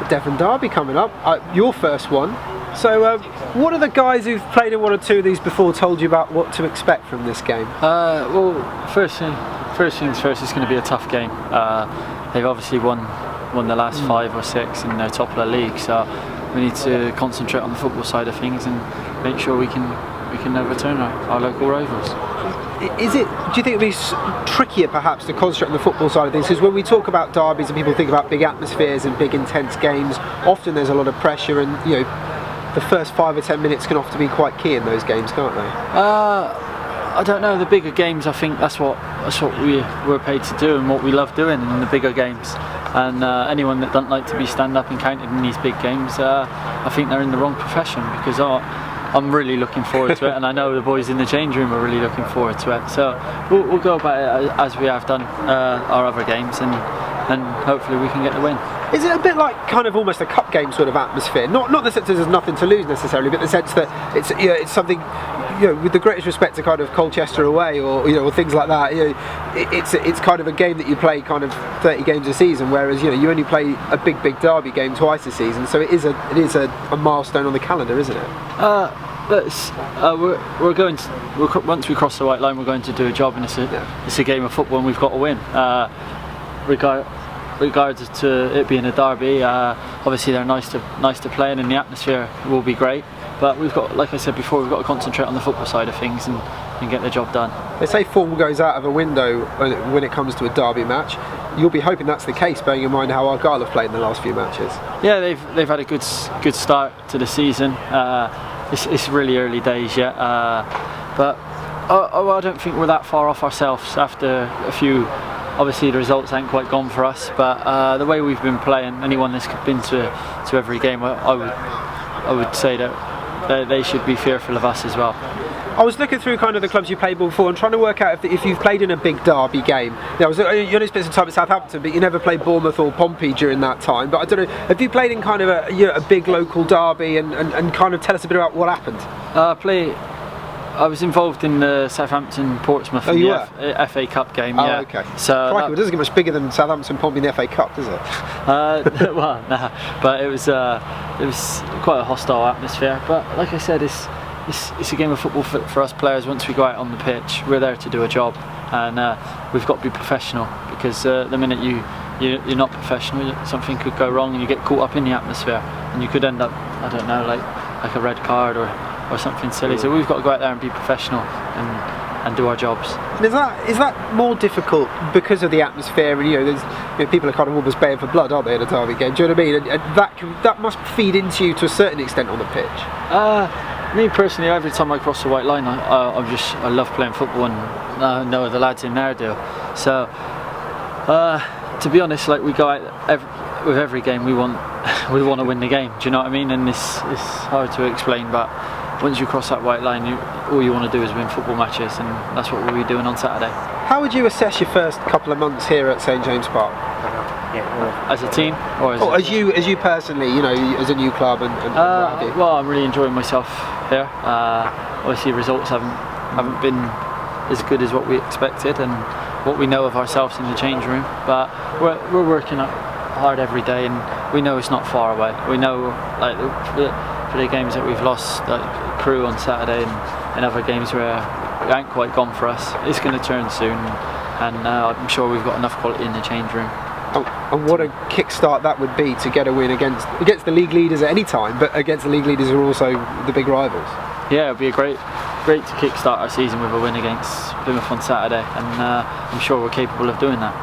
Devon derby coming up, your first one. So what are the guys who've played in one or two of these before told you about what to expect from this game? Well, first things first, it's going to be a tough game. They've obviously won the last 5 or 6 and they're top of the league, so we need to concentrate on the football side of things and make sure we can overturn our local rivals. Do you think it'd be trickier perhaps to concentrate on the football side of things? Because when we talk about derbies and people think about big atmospheres and big intense games, often there's a lot of pressure, and the first 5 or 10 minutes can often be quite key in those games, can't they? I don't know. The bigger games, I think that's what we're paid to do and what we love doing in the bigger games. And anyone that doesn't like to be stand up and counted in these big games, I think they're in the wrong profession, because I'm really looking forward to it, and I know the boys in the change room are really looking forward to it. So we'll go about it as we have done our other games, and hopefully we can get the win. Is it a bit like kind of almost a cup game sort of atmosphere? Not the sense that there's nothing to lose necessarily, but the sense that it's something, with the greatest respect to kind of Colchester away or things like that. It's kind of a game that you play kind of 30 games a season, whereas you only play a big derby game twice a season. So it is a milestone on the calendar, isn't it? We're going to, once we cross the white line, we're going to do a job, and it's a game of football, and we've got to win. Regards to it being a derby, obviously they're nice to play in, and the atmosphere will be great. But we've got, like I said before, we've got to concentrate on the football side of things and get the job done. They say form goes out of a window when it comes to a derby match. You'll be hoping that's the case, bearing in mind how Argyle have played in the last few matches. Yeah, they've had a good start to the season. It's really early days yet, but I don't think we're that far off ourselves after a few. Obviously the results ain't quite gone for us, but the way we've been playing, anyone that's been to every game, I would say that they should be fearful of us as well. I was looking through kind of the clubs you played before and trying to work out if you've played in a big derby game. You only spent some time at Southampton, but you never played Bournemouth or Pompey during that time. But I don't know, have you played in kind of a big local derby, and kind of tell us a bit about what happened? I was involved in the Southampton Portsmouth FA Cup game. Oh, yeah. Okay. So Crikey, it doesn't get much bigger than Southampton Pompey in the FA Cup, does it? Well, no, but it was quite a hostile atmosphere. But like I said, it's a game of football for us players. Once we go out on the pitch, we're there to do a job, and we've got to be professional, because the minute you're not professional, something could go wrong and you get caught up in the atmosphere, and you could end up, I don't know, like a red card or something silly. So we've got to go out there and be professional and do our jobs. And is that more difficult because of the atmosphere? And people are kind of almost baying for blood, aren't they, in a derby game? Do you know what I mean? And that must feed into you to a certain extent on the pitch. Me personally, every time I cross the white line, I love playing football, and no other lads in there do. So to be honest, like, we go out with every game, we want to win the game. Do you know what I mean? And it's hard to explain, but once you cross that white line, all you want to do is win football matches, and that's what we'll be doing on Saturday. How would you assess your first couple of months here at St James Park? As a team, or as you personally, as a new club and what have you? Well, I'm really enjoying myself here. Obviously, results haven't been as good as what we expected and what we know of ourselves in the change room. But we're working hard every day, and we know it's not far away. We know, like, for the games that we've lost, like Crewe on Saturday and other games where it ain't quite gone for us, it's going to turn soon, and I'm sure we've got enough quality in the change room. And what a kickstart that would be to get a win against the league leaders at any time, but against the league leaders who are also the big rivals. Yeah, it'd be a great to kickstart our season with a win against Plymouth on Saturday, and I'm sure we're capable of doing that.